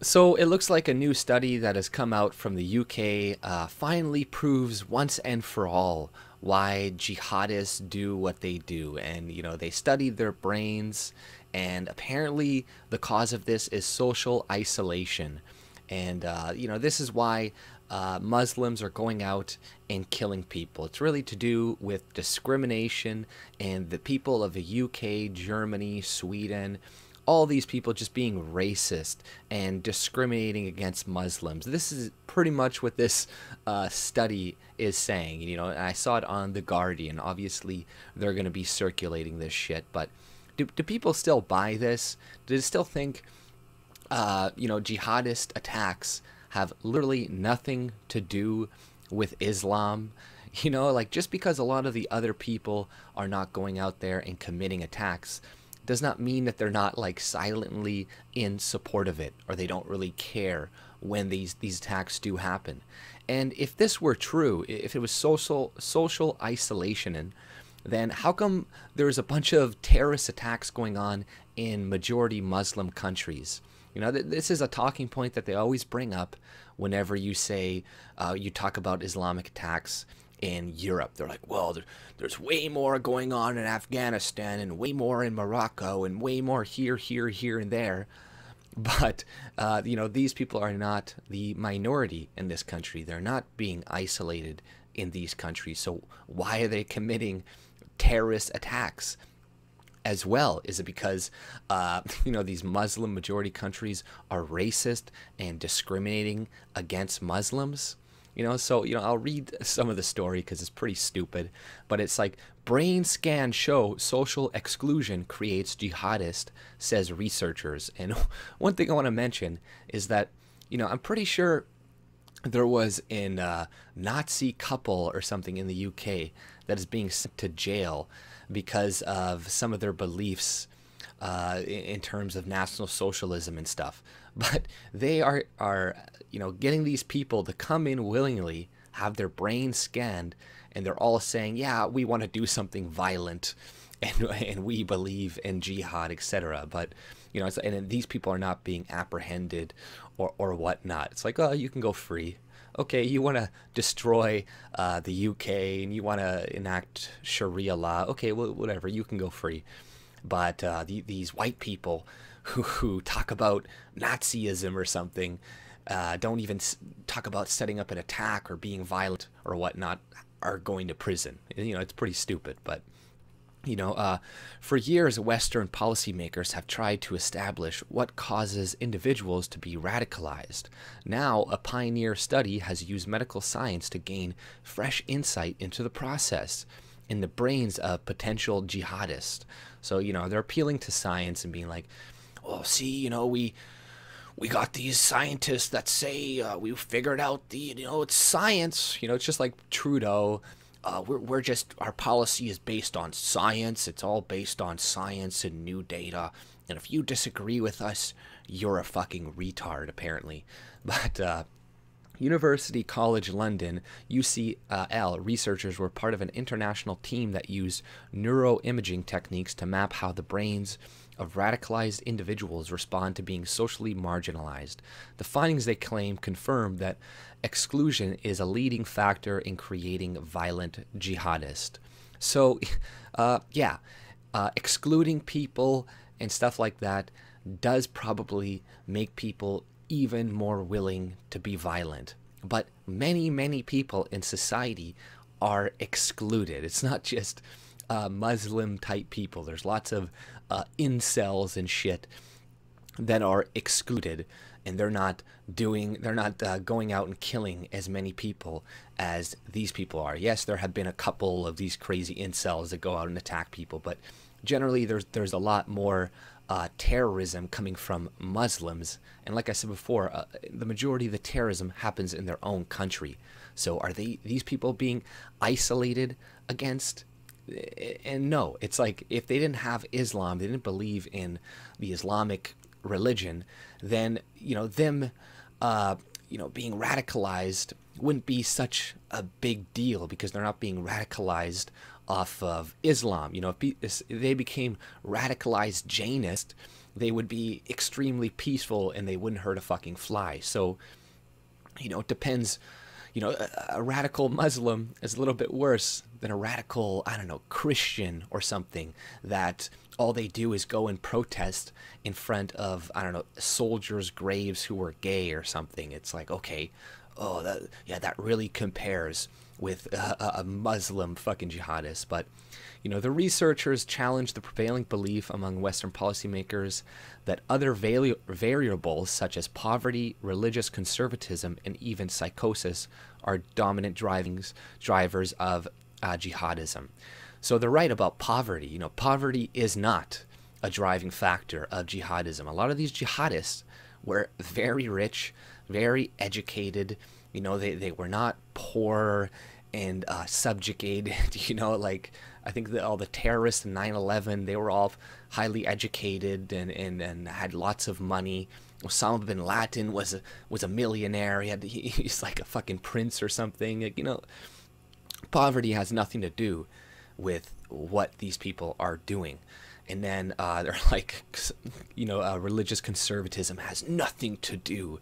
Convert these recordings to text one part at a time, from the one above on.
So it looks like a new study that has come out from the UK finally proves once and for all why jihadists do what they do. And, they studied their brains, and apparently the cause of this is social isolation. And, this is why Muslims are going out and killing people. It's really to do with discrimination and the people of the UK, Germany, Sweden, all these people just being racist and discriminating against Muslims. This is pretty much what this study is saying. And I saw it on The Guardian. Obviously, they're going to be circulating this shit. But do people still buy this? Do they still think, jihadist attacks have literally nothing to do with Islam? Like, just because a lot of the other people are not going out there and committing attacks does not mean that they're not like silently in support of it, or they don't really care when these attacks do happen. And if this were true, if it was social isolation, then how come there's a bunch of terrorist attacks going on in majority Muslim countries? This is a talking point that they always bring up whenever you say you talk about Islamic attacks in Europe. They're like, well, there's way more going on in Afghanistan and way more in Morocco and way more here, and there. But, these people are not the minority in this country. They're not being isolated in these countries. So why are they committing terrorist attacks as well? Is it because, these Muslim majority countries are racist and discriminating against Muslims? I'll read some of the story because it's pretty stupid, but it's like, brain scans show social exclusion creates jihadist, says researchers. And one thing I want to mention is that, I'm pretty sure there was a Nazi couple or something in the UK that is being sent to jail because of some of their beliefs in terms of National Socialism and stuff. But they are getting these people to come in willingly, have their brains scanned, and they're all saying, yeah, we want to do something violent, and we believe in jihad, etc. But, and these people are not being apprehended or whatnot. It's like, oh, you can go free. Okay, you want to destroy the UK and you want to enact Sharia law. Okay, well, whatever, you can go free. But these white people who talk about Nazism or something, don't even talk about setting up an attack or being violent or whatnot, are going to prison. It's pretty stupid. But, for years, Western policymakers have tried to establish what causes individuals to be radicalized. Now, a pioneer study has used medical science to gain fresh insight into the process in the brains of potential jihadists. So, they're appealing to science and being like, well, see, we got these scientists that say we figured out it's science. It's just like Trudeau. We're just, our policy is based on science. It's all based on science and new data. And if you disagree with us, you're a fucking retard, apparently. But, University College London, UCL, researchers were part of an international team that used neuroimaging techniques to map how the brains of radicalized individuals respond to being socially marginalized. The findings, they claim, confirm that exclusion is a leading factor in creating violent jihadists. So, excluding people and stuff like that does probably make people even more willing to be violent. But many, many people in society are excluded. It's not just Muslim type people. There's lots of incels and shit that are excluded, and they're not going out and killing as many people as these people are. Yes, there have been a couple of these crazy incels that go out and attack people, but generally there's a lot more terrorism coming from Muslims. And like I said before, the majority of the terrorism happens in their own country. So are these people being isolated against? And no, it's like, if they didn't have Islam, they didn't believe in the Islamic religion, then them being radicalized wouldn't be such a big deal, because they're not being radicalized off of Islam. If they became radicalized Jainist, they would be extremely peaceful and they wouldn't hurt a fucking fly. So, you know, it depends. You know, a radical Muslim is a little bit worse than a radical, I don't know, Christian or something, that all they do is go and protest in front of, I don't know, soldiers' graves who were gay or something. It's like, okay, oh, that really compares with a Muslim fucking jihadist. But, you know, the researchers challenge the prevailing belief among Western policymakers that other variables such as poverty, religious conservatism, and even psychosis are dominant drivers of jihadism. So they're right about poverty. You know, poverty is not a driving factor of jihadism. A lot of these jihadists were very rich, very educated. You know, they were not poor and subjugated. You know, like, I think that all the terrorists in 9/11, they were all highly educated and had lots of money. Osama bin Laden was a millionaire. He's like a fucking prince or something. You know, poverty has nothing to do with what these people are doing. And then they're like, you know, religious conservatism has nothing to do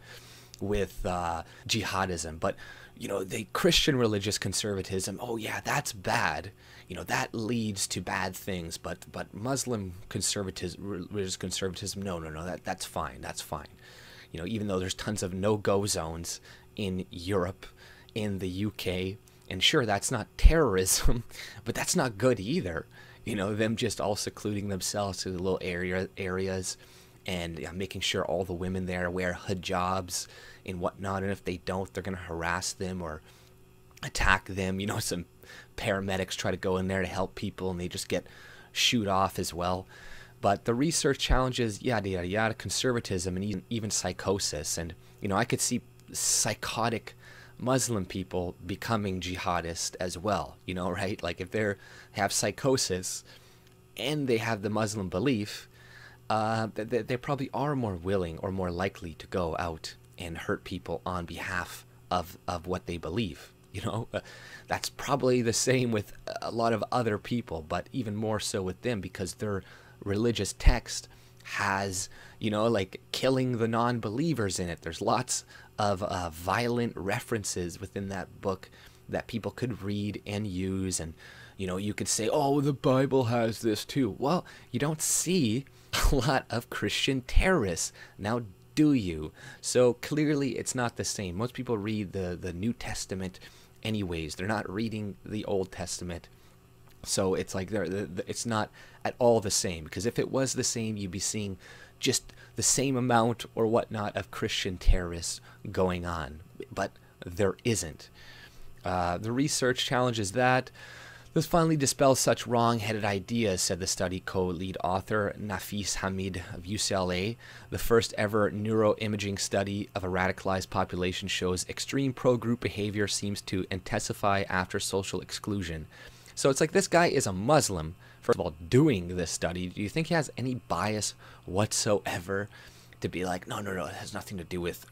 with jihadism. But, you know, the Christian religious conservatism, oh yeah, that's bad. You know, that leads to bad things. But Muslim conservatism, religious conservatism, no, that's fine. That's fine. You know, even though there's tons of no-go zones in Europe, in the UK, and sure, that's not terrorism, but that's not good either. You know, them just all secluding themselves to the little areas and making sure all the women there wear hijabs and whatnot. And if they don't, they're going to harass them or attack them. You know, some paramedics try to go in there to help people and they just get shoot off as well. But the research challenges yada, yada, yada, conservatism and even psychosis. And, you know, I could see psychotic Muslim people becoming jihadist as well, you know, right? Like if they have psychosis and they have the Muslim belief, they probably are more willing or more likely to go out and hurt people on behalf of what they believe. You know, that's probably the same with a lot of other people, but even more so with them because their religious text has, you know, like killing the non-believers in it. There's lots of violent references within that book that people could read and use. And, you know, you could say, oh, the Bible has this too. Well, you don't see a lot of Christian terrorists. Now, do you? So clearly it's not the same. Most people read the New Testament anyways. They're not reading the Old Testament. So it's like it's not at all the same, because if it was the same, you'd be seeing just the same amount or whatnot of Christian terrorists going on, but there isn't. The research challenges that. This finally dispels such wrong-headed ideas, said the study co-lead author Nafis Hamid of UCLA. The first ever neuroimaging study of a radicalized population shows extreme pro-group behavior seems to intensify after social exclusion. So it's like this guy is a Muslim, first of all, doing this study. Do you think he has any bias whatsoever to be like, no, it has nothing to do with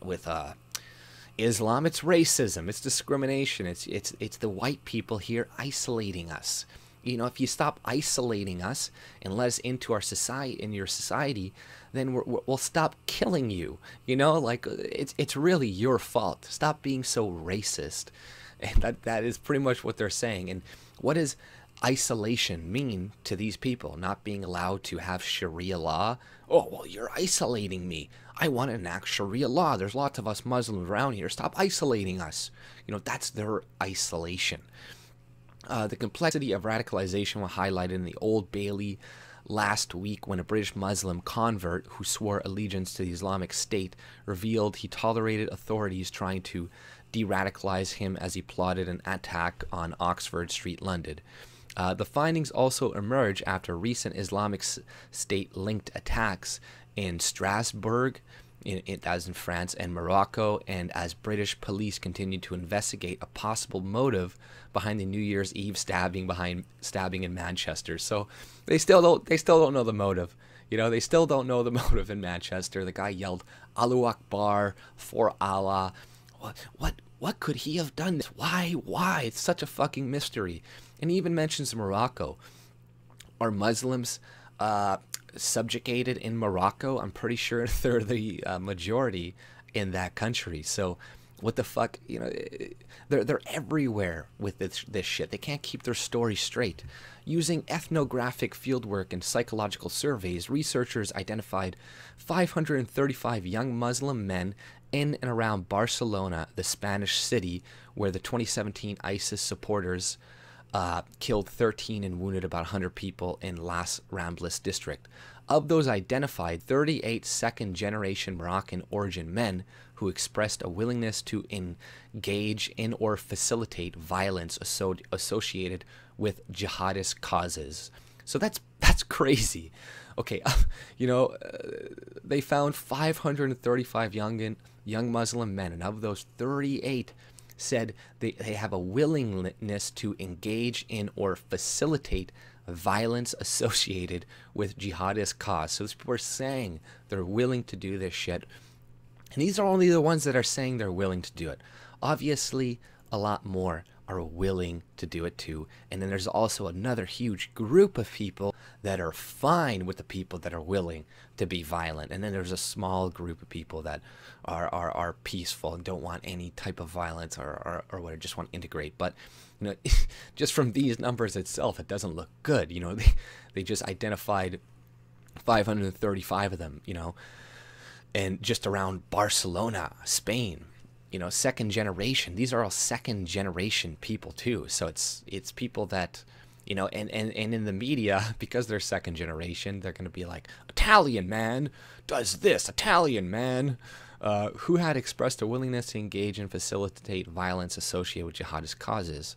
Islam, it's racism, it's discrimination, it's the white people here isolating us. You know, if you stop isolating us and let us into our society, in your society, then we'll stop killing you. You know, like it's really your fault. Stop being so racist. And that is pretty much what they're saying. And what does isolation mean to these people? Not being allowed to have Sharia law? Oh, well, you're isolating me. I want to enact Sharia law. There's lots of us Muslims around here. Stop isolating us. You know, that's their isolation. The complexity of radicalization was highlighted in the Old Bailey last week when a British Muslim convert who swore allegiance to the Islamic State revealed he tolerated authorities trying to de-radicalize him as he plotted an attack on Oxford Street, London. The findings also emerge after recent Islamic State-linked attacks in Strasbourg, as in France, and Morocco, and as British police continue to investigate a possible motive behind the New Year's Eve stabbing in Manchester. So they still don't know the motive. You know, they still don't know the motive in Manchester. The guy yelled Allahu Akbar for Allah. What could he have done this? Why? It's such a fucking mystery. And he even mentions Morocco. Are Muslims subjugated in Morocco. I'm pretty sure they're the majority in that country. So what the fuck, you know, they're everywhere with this shit. They can't keep their story straight. Using ethnographic fieldwork and psychological surveys, researchers identified 535 young Muslim men in and around Barcelona, the Spanish city where the 2017 ISIS supporters killed 13 and wounded about 100 people in Las Ramblas district. Of those identified, 38 second-generation Moroccan origin men who expressed a willingness to engage in or facilitate violence associated with jihadist causes. So that's crazy. Okay, you know, they found 535 young Muslim men, and of those, 38 said they have a willingness to engage in or facilitate violence associated with jihadist cause. So these people are saying they're willing to do this shit. And these are only the ones that are saying they're willing to do it. Obviously, a lot more are willing to do it too. And then there's also another huge group of people that are fine with the people that are willing to be violent. And then there's a small group of people that are peaceful and don't want any type of violence or what, just want to integrate. But, you know, just from these numbers itself, it doesn't look good. You know, they just identified 535 of them, you know, and just around Barcelona, Spain. You know, second generation. These are all second generation people too. So it's people that, you know, and in the media, because they're second generation, they're going to be like, Italian man does this, Italian man who had expressed a willingness to engage and facilitate violence associated with jihadist causes,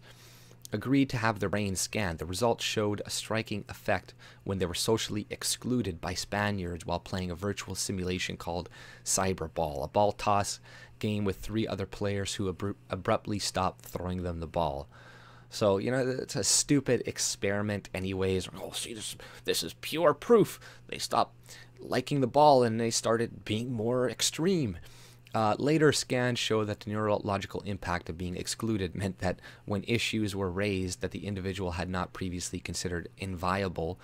agreed to have their brains scanned. The results showed a striking effect when they were socially excluded by Spaniards while playing a virtual simulation called Cyberball, a ball toss game with 3 other players who abruptly stopped throwing them the ball. So, you know, it's a stupid experiment anyways. Oh, see, this is pure proof. They stopped liking the ball and they started being more extreme. Later scans show that the neurological impact of being excluded meant that when issues were raised that the individual had not previously considered inviolable,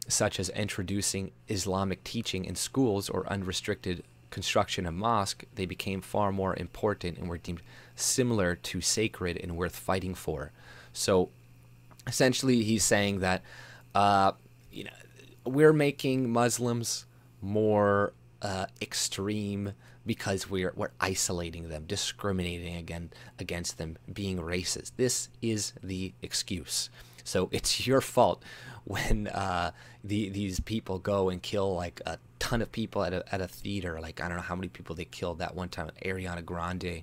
such as introducing Islamic teaching in schools or unrestricted construction of mosque, they became far more important and were deemed similar to sacred and worth fighting for. So essentially he's saying that you know, we're making Muslims more extreme because we're isolating them, discriminating against them, being racist. This is the excuse. So it's your fault when these people go and kill like a ton of people at a theater. Like, I don't know how many people they killed that one time at Ariana Grande,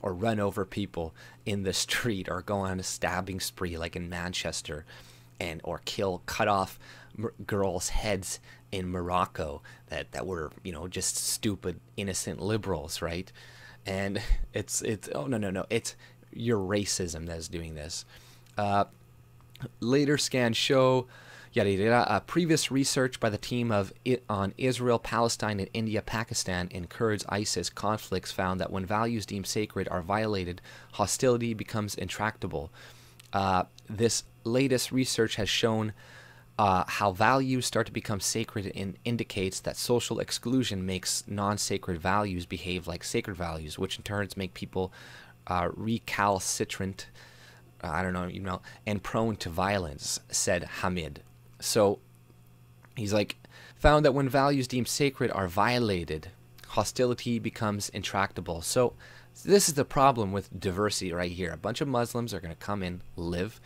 or run over people in the street, or go on a stabbing spree like in Manchester, or cut off girls' heads in Morocco that were, you know, just stupid innocent liberals, right? And it's oh no, it's your racism that is doing this. Later scans show previous research by the team on Israel, Palestine, and India, Pakistan in Kurds ISIS conflicts found that when values deemed sacred are violated, hostility becomes intractable. This latest research has shown how values start to become sacred and indicates that social exclusion makes non-sacred values behave like sacred values, which in turn make people recalcitrant, and prone to violence, said Hamid. So he's like, found that when values deemed sacred are violated, hostility becomes intractable. So this is the problem with diversity right here. A bunch of Muslims are going to come in, live,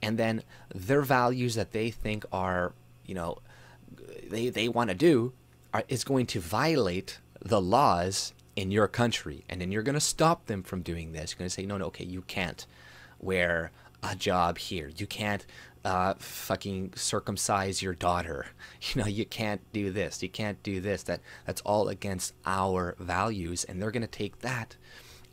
and then their values that they think are, you know, they want to do is going to violate the laws in your country. And then you're going to stop them from doing this. You're going to say, no, okay, you can't wear a job here. You can't fucking circumcise your daughter. You know, you can't do this. You can't do this. That's all against our values. And they're going to take that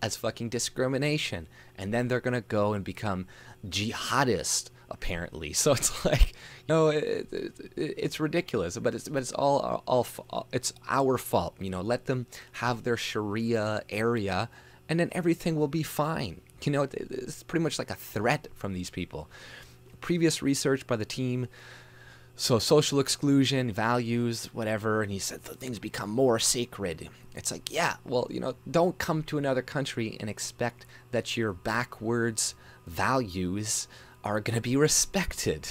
as fucking discrimination. And then they're going to go and become jihadist, apparently. So it's like, you know, it's ridiculous, but it's all it's our fault. You know, let them have their Sharia area and then everything will be fine. You know, it's pretty much like a threat from these people. Previous research by the team So social exclusion, values, whatever, and he said the things become more sacred. It's like, yeah, well, you know, don't come to another country and expect that your backwards values are going to be respected.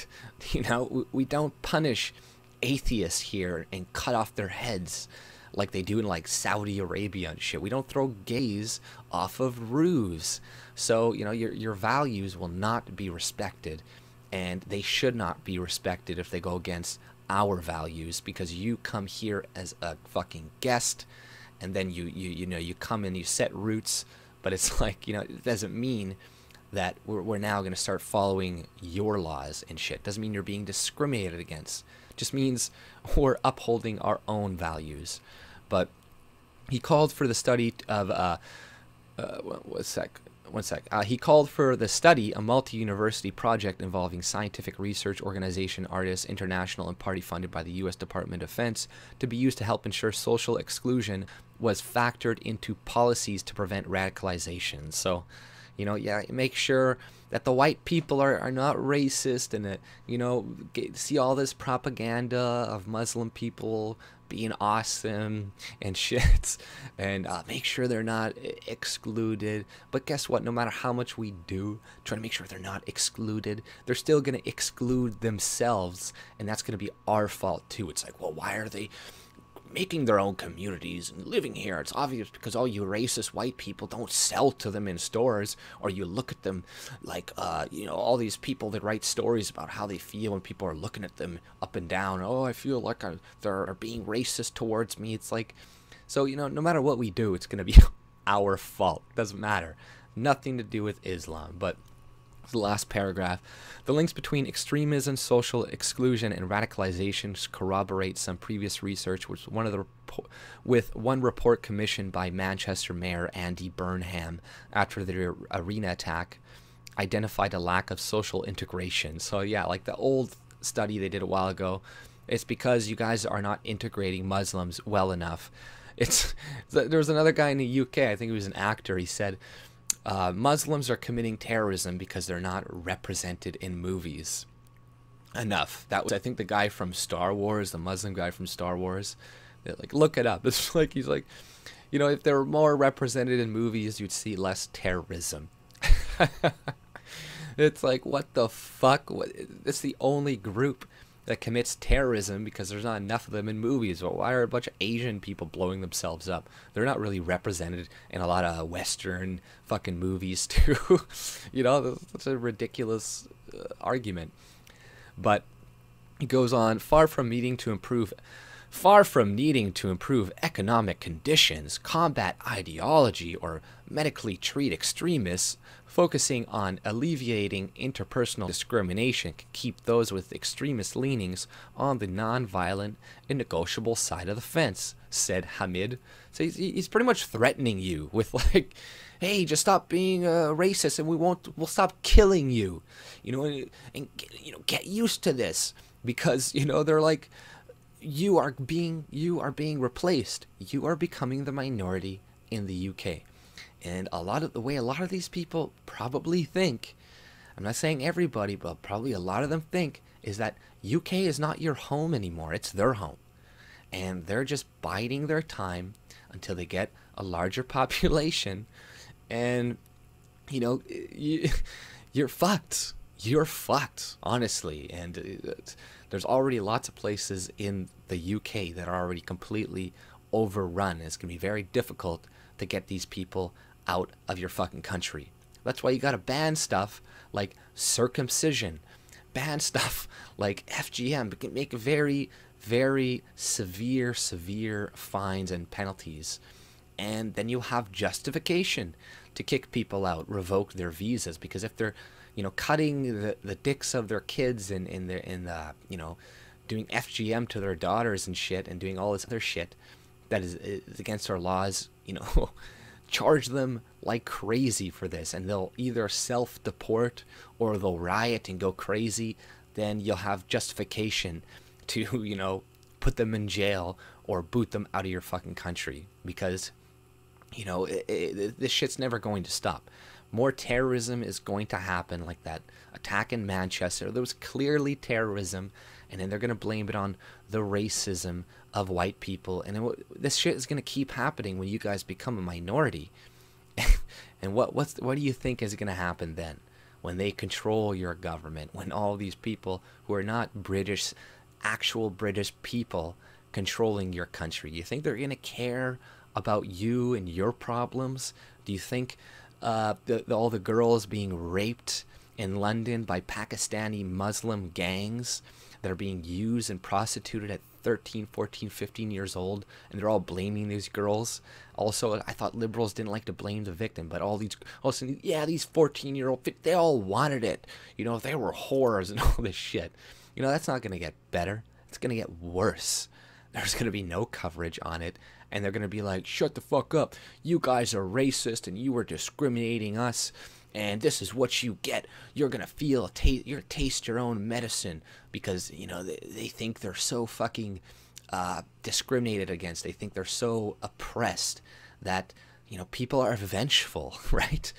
You know, we don't punish atheists here and cut off their heads like they do in like Saudi Arabia and shit. We don't throw gays off of roofs. So, you know, your values will not be respected. And they should not be respected if they go against our values, because you come here as a fucking guest, and then you know, you come and you set roots, but it's like, you know, it doesn't mean that we're now going to start following your laws and shit. Doesn't mean you're being discriminated against. Just means we're upholding our own values. But he called for the study of he called for the study, a multi-university project involving scientific research organization, artists, international, and party funded by the U.S. Department of Defense, to be used to help ensure social exclusion was factored into policies to prevent radicalization. So, you know, yeah, make sure that the white people are not racist, and that, you know, see all this propaganda of Muslim people being awesome and shit, and make sure they're not excluded. But guess what? No matter how much we do try to make sure they're not excluded, they're still going to exclude themselves, and that's going to be our fault too. It's like, well, why are they making their own communities and living here? It's obvious because all you racist white people don't sell to them in stores, or you look at them like, you know, all these people that write stories about how they feel when people are looking at them up and down. Oh, I feel like they're being racist towards me. It's like, so, you know, no matter what we do, it's going to be our fault. Doesn't matter. Nothing to do with Islam. But the last paragraph, the links between extremism, social exclusion, and radicalization corroborate some previous research, which with one report commissioned by Manchester Mayor Andy Burnham after the arena attack identified a lack of social integration. So yeah, like the old study they did a while ago, it's because you guys are not integrating Muslims well enough. There was another guy in the UK, I think he was an actor, he said, Muslims are committing terrorism because they're not represented in movies enough. That was, I think, the guy from Star Wars, the Muslim guy from Star Wars. They're like, look it up. It's like, he's like, you know, if they were more represented in movies, you'd see less terrorism. It's like, what the fuck? It's the only group that commits terrorism because there's not enough of them in movies. Well, why are a bunch of Asian people blowing themselves up? They're not really represented in a lot of Western fucking movies too. You know, that's a ridiculous argument. But he goes on, far from needing to improve economic conditions, combat ideology, or medically treat extremists, focusing on alleviating interpersonal discrimination can keep those with extremist leanings on the non-violent and negotiable side of the fence, said Hamid. So he's pretty much threatening you with like, hey, just stop being racist and we'll stop killing you, you know, and get used to this, because, you know, they're like, you are being replaced. You are becoming the minority in the UK. And a lot of these people probably think, I'm not saying everybody, but probably a lot of them think, is that UK is not your home anymore. It's their home. And they're just biding their time until they get a larger population. And, you know, you're fucked. You're fucked, honestly. And there's already lots of places in the UK that are already completely overrun. It's going to be very difficult to get these people out of your fucking country. That's why you got to ban stuff like circumcision, ban stuff like FGM, make very, very severe fines and penalties. And then you have justification to kick people out, revoke their visas, because if they're, you know, cutting the dicks of their kids and you know, doing FGM to their daughters and shit, and doing all this other shit that is against our laws, you know, charge them like crazy for this, and they'll either self-deport or they'll riot and go crazy. Then you'll have justification to, you know, put them in jail or boot them out of your fucking country, because, you know, this shit's never going to stop. More terrorism is going to happen, like that attack in Manchester. There was clearly terrorism, and then they're going to blame it on the racism of white people. And then this shit is going to keep happening when you guys become a minority. And what do you think is going to happen then, when they control your government, when all these people who are not British, actual British people controlling your country? You think they're going to care about you and your problems? Do you think all the girls being raped in London by Pakistani Muslim gangs that are being used and prostituted at 13, 14, 15 years old, and they're all blaming these girls? Also, I thought liberals didn't like to blame the victim, but all these 14-year-old, they all wanted it. You know, they were whores and all this shit. You know, that's not going to get better. It's going to get worse. There's going to be no coverage on it, and they're going to be like, shut the fuck up. You guys are racist, and you are discriminating us, and this is what you get. You're going to feel, you're going to taste your own medicine, because, you know, they think they're so fucking discriminated against. They think they're so oppressed that, you know, people are vengeful, right?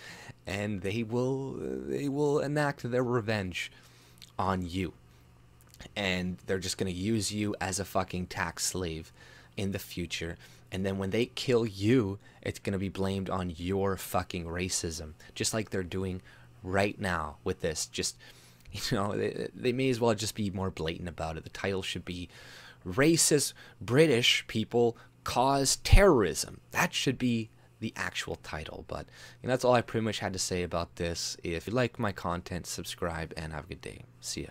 And they will enact their revenge on you. And they're just going to use you as a fucking tax slave in the future. And then when they kill you, it's going to be blamed on your fucking racism, just like they're doing right now with this. Just, you know, they may as well just be more blatant about it. The title should be "Racist British People Cause Terrorism." That should be the actual title. But, you know, that's all I pretty much had to say about this. If you like my content, subscribe and have a good day. See ya.